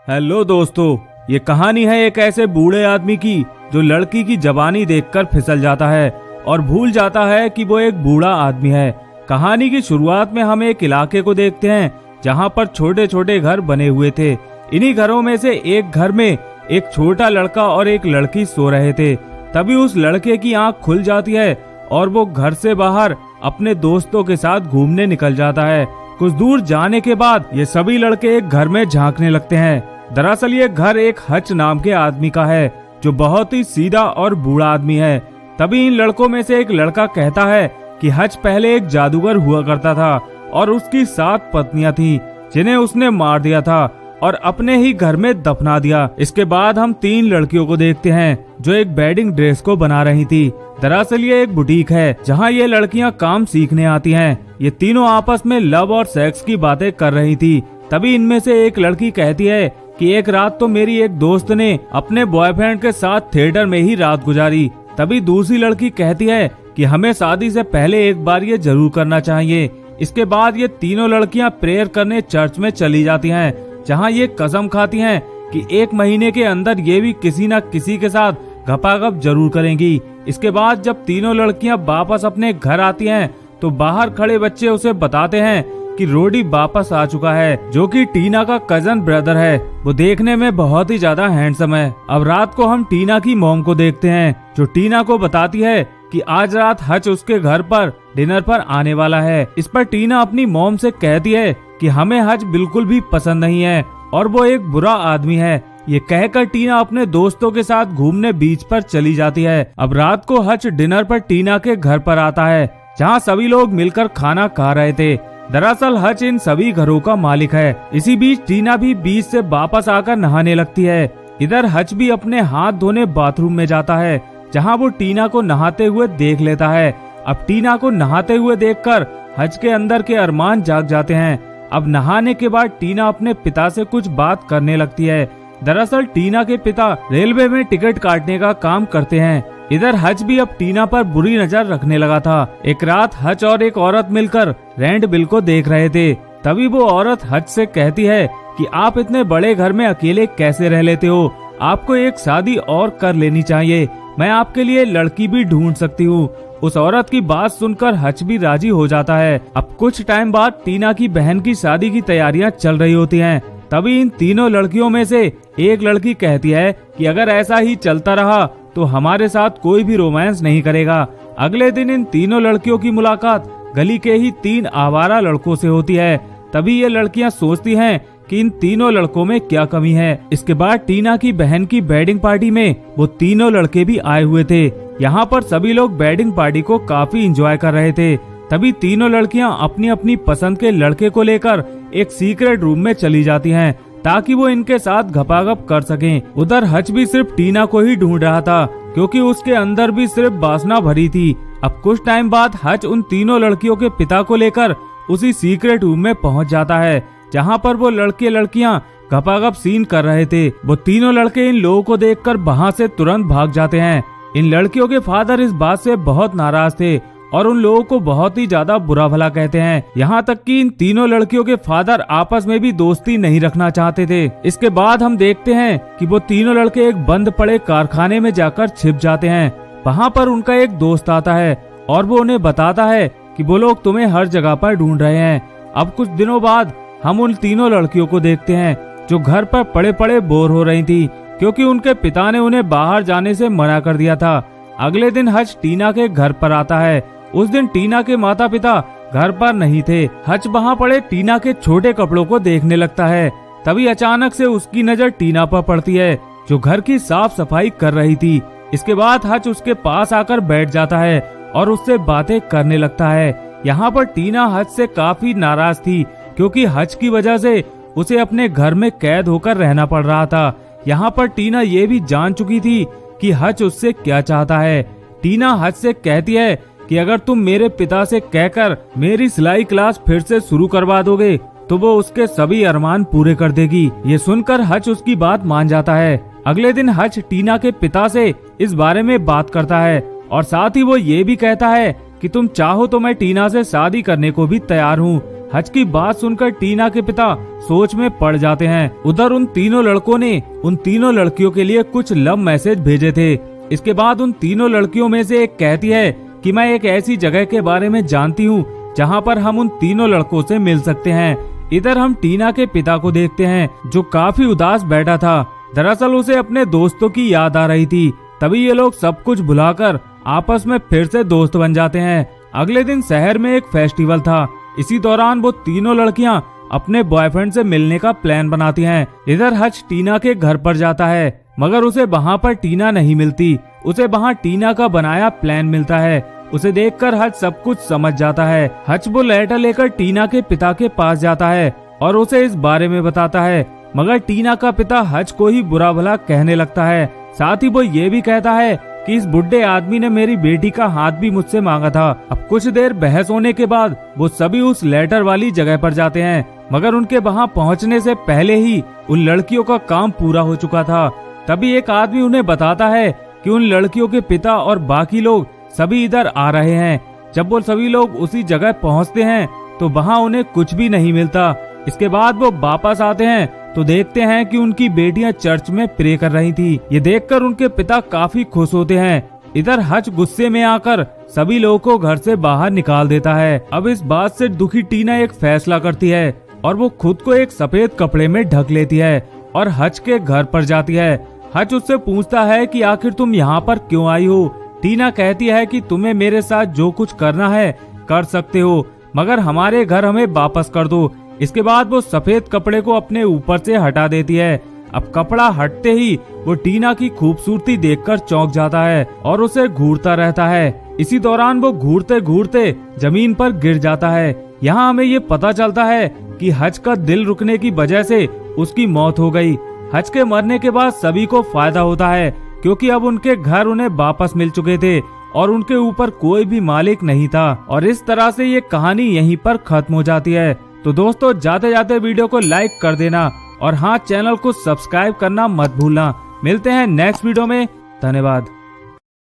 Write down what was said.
Hello दोस्तों, ये कहानी है एक ऐसे बूढ़े आदमी की जो लड़की की जवानी देखकर फिसल जाता है और भूल जाता है कि वो एक बूढ़ा आदमी है। कहानी की शुरुआत में हम एक इलाके को देखते हैं जहाँ पर छोटे छोटे घर बने हुए थे। इन्हीं घरों में से एक घर में एक छोटा लड़का और एक लड़की सो रहे थे। तभी उस लड़के की आंख खुल जाती है और वो घर से बाहर अपने दोस्तों के साथ घूमने निकल जाता है। कुछ दूर जाने के बाद ये सभी लड़के एक घर में झांकने लगते हैं। दरअसल ये घर एक हच नाम के आदमी का है जो बहुत ही सीधा और बूढ़ा आदमी है। तभी इन लड़कों में से एक लड़का कहता है कि हच पहले एक जादूगर हुआ करता था और उसकी 7 पत्नियां थीं जिन्हें उसने मार दिया था और अपने ही घर में दफना दिया। इसके बाद हम 3 लड़कियों को देखते हैं जो एक वेडिंग ड्रेस को बना रही थी। दरअसल ये एक बुटीक है जहाँ ये लड़कियाँ काम सीखने आती हैं। ये तीनों आपस में लव और सेक्स की बातें कर रही थी। तभी इनमें से एक लड़की कहती है कि एक रात तो मेरी एक दोस्त ने अपने बॉयफ्रेंड के साथ थिएटर में ही रात गुजारी। तभी दूसरी लड़की कहती है कि हमें शादी से पहले एक बार ये जरूर करना चाहिए। इसके बाद ये तीनों लड़कियां प्रेयर करने चर्च में चली जाती हैं जहां ये कसम खाती हैं कि 1 महीने के अंदर ये भी किसी न किसी के साथ घपाघप जरूर करेंगी। इसके बाद जब तीनों लड़कियां वापस अपने घर आती हैं तो बाहर खड़े बच्चे उसे बताते हैं कि रोडी वापस आ चुका है जो कि टीना का कजन ब्रदर है। वो देखने में बहुत ही ज्यादा हैंडसम है। अब रात को हम टीना की मॉम को देखते हैं जो टीना को बताती है कि आज रात हच उसके घर पर डिनर पर आने वाला है। इस पर टीना अपनी मॉम से कहती है कि हमें हच बिल्कुल भी पसंद नहीं है और वो एक बुरा आदमी है। ये कहकर टीना अपने दोस्तों के साथ घूमने बीच पर चली जाती है। अब रात को हच डिनर पर टीना के घर पर आता है जहाँ सभी लोग मिलकर खाना खा रहे थे। दरअसल हच इन सभी घरों का मालिक है। इसी बीच टीना भी बीच से वापस आकर नहाने लगती है। इधर हच भी अपने हाथ धोने बाथरूम में जाता है जहां वो टीना को नहाते हुए देख लेता है। अब टीना को नहाते हुए देखकर हच के अंदर के अरमान जाग जाते हैं। अब नहाने के बाद टीना अपने पिता से कुछ बात करने लगती है। दरअसल टीना के पिता रेलवे में टिकट काटने का काम करते हैं। इधर हच भी अब टीना पर बुरी नजर रखने लगा था। एक रात हच और एक औरत मिलकर रेंट बिल को देख रहे थे। तभी वो औरत हच से कहती है कि आप इतने बड़े घर में अकेले कैसे रह लेते हो, आपको एक शादी और कर लेनी चाहिए, मैं आपके लिए लड़की भी ढूंढ सकती हूँ। उस औरत की बात सुनकर हच भी राजी हो जाता है। अब कुछ टाइम बाद टीना की बहन की शादी की तैयारियां चल रही होती हैं। तभी इन तीनों लड़कियों में से एक लड़की कहती है कि अगर ऐसा ही चलता रहा तो हमारे साथ कोई भी रोमांस नहीं करेगा। अगले दिन इन तीनों लड़कियों की मुलाकात गली के ही 3 आवारा लड़कों से होती है। तभी ये लड़कियां सोचती हैं कि इन तीनों लड़कों में क्या कमी है। इसके बाद टीना की बहन की वेडिंग पार्टी में वो तीनों लड़के भी आए हुए थे। यहाँ पर सभी लोग वेडिंग पार्टी को काफी एंजॉय कर रहे थे। तभी तीनों लड़कियां अपनी अपनी पसंद के लड़के को लेकर एक सीक्रेट रूम में चली जाती हैं ताकि वो इनके साथ घपाघप कर सकें। उधर हच भी सिर्फ टीना को ही ढूंढ रहा था क्योंकि उसके अंदर भी सिर्फ वासना भरी थी। अब कुछ टाइम बाद हच उन तीनों लड़कियों के पिता को लेकर उसी सीक्रेट रूम में पहुंच जाता है जहां पर वो लड़के लड़कियां घपाघप सीन कर रहे थे। वो तीनों लड़के इन लोगों को देखकर वहां से तुरंत भाग जाते हैं। इन लड़कियों के फादर इस बात से बहुत नाराज थे और उन लोगों को बहुत ही ज्यादा बुरा भला कहते हैं। यहाँ तक कि इन तीनों लड़कियों के फादर आपस में भी दोस्ती नहीं रखना चाहते थे। इसके बाद हम देखते हैं कि वो तीनों लड़के एक बंद पड़े कारखाने में जाकर छिप जाते हैं। वहाँ पर उनका एक दोस्त आता है और वो उन्हें बताता है कि वो लोग तुम्हें हर जगह पर ढूंढ रहे हैं। अब कुछ दिनों बाद हम उन तीनों लड़कियों को देखते हैं जो घर पर पड़े पड़े बोर हो रही थी क्योंकि उनके पिता ने उन्हें बाहर जाने से मना कर दिया था। अगले दिन हच टीना के घर पर आता है। उस दिन टीना के माता पिता घर पर नहीं थे। हच वहाँ पड़े टीना के छोटे कपड़ों को देखने लगता है। तभी अचानक से उसकी नजर टीना पर पड़ती है जो घर की साफ सफाई कर रही थी। इसके बाद हच उसके पास आकर बैठ जाता है और उससे बातें करने लगता है। यहाँ पर टीना हच से काफी नाराज थी क्योंकि हच की वजह से उसे अपने घर में कैद होकर रहना पड़ रहा था। यहाँ पर टीना ये भी जान चुकी थी कि हच उससे क्या चाहता है। टीना हच से कहती है कि अगर तुम मेरे पिता से कहकर मेरी सिलाई क्लास फिर से शुरू करवा दोगे तो वो उसके सभी अरमान पूरे कर देगी। ये सुनकर हच उसकी बात मान जाता है। अगले दिन हच टीना के पिता से इस बारे में बात करता है और साथ ही वो ये भी कहता है कि तुम चाहो तो मैं टीना से शादी करने को भी तैयार हूँ, हज की बात सुनकर टीना के पिता सोच में पड़ जाते हैं। उधर उन तीनों लड़कों ने उन तीनों लड़कियों के लिए कुछ लव मैसेज भेजे थे। इसके बाद उन तीनों लड़कियों में से एक कहती है कि मैं एक ऐसी जगह के बारे में जानती हूँ जहाँ पर हम उन तीनों लड़कों से मिल सकते हैं। इधर हम टीना के पिता को देखते हैं जो काफी उदास बैठा था। दरअसल उसे अपने दोस्तों की याद आ रही थी। तभी ये लोग सब कुछ भुलाकर आपस में फिर से दोस्त बन जाते हैं। अगले दिन शहर में एक फेस्टिवल था। इसी दौरान वो तीनों लड़कियां अपने बॉयफ्रेंड से मिलने का प्लान बनाती हैं। इधर हज टीना के घर पर जाता है मगर उसे वहाँ पर टीना नहीं मिलती। उसे वहाँ टीना का बनाया प्लान मिलता है। उसे देखकर हज सब कुछ समझ जाता है। हज वो लेटर लेकर टीना के पिता के पास जाता है और उसे इस बारे में बताता है, मगर टीना का पिता हज को ही बुरा भला कहने लगता है। साथ ही वो ये भी कहता है कि इस बुढ़े आदमी ने मेरी बेटी का हाथ भी मुझसे मांगा था। अब कुछ देर बहस होने के बाद वो सभी उस लेटर वाली जगह पर जाते हैं, मगर उनके वहाँ पहुँचने से पहले ही उन लड़कियों का काम पूरा हो चुका था। तभी एक आदमी उन्हें बताता है कि उन लड़कियों के पिता और बाकी लोग सभी इधर आ रहे हैं। जब वो सभी लोग उसी जगह पहुँचते हैं तो वहाँ उन्हें कुछ भी नहीं मिलता। इसके बाद वो वापस आते हैं तो देखते हैं कि उनकी बेटियां चर्च में प्रे कर रही थी। ये देखकर उनके पिता काफी खुश होते हैं। इधर हज गुस्से में आकर सभी लोगों को घर से बाहर निकाल देता है। अब इस बात से दुखी टीना एक फैसला करती है और वो खुद को एक सफेद कपड़े में ढक लेती है और हज के घर पर जाती है। हज उससे पूछता है कि आखिर तुम यहाँ पर क्यों आई हो। टीना कहती है कि तुम्हें मेरे साथ जो कुछ करना है कर सकते हो, मगर हमारे घर हमें वापस कर दो। इसके बाद वो सफेद कपड़े को अपने ऊपर से हटा देती है। अब कपड़ा हटते ही वो टीना की खूबसूरती देखकर चौंक जाता है और उसे घूरता रहता है। इसी दौरान वो घूरते घूरते जमीन पर गिर जाता है। यहाँ हमें ये पता चलता है कि हज का दिल रुकने की वजह से उसकी मौत हो गई। हज के मरने के बाद सभी को फायदा होता है क्योंकि अब उनके घर उन्हें वापस मिल चुके थे और उनके ऊपर कोई भी मालिक नहीं था। और इस तरह से ये कहानी यहीं पर खत्म हो जाती है। तो दोस्तों जाते जाते वीडियो को लाइक कर देना और हाँ, चैनल को सब्सक्राइब करना मत भूलना। मिलते हैं नेक्स्ट वीडियो में। धन्यवाद।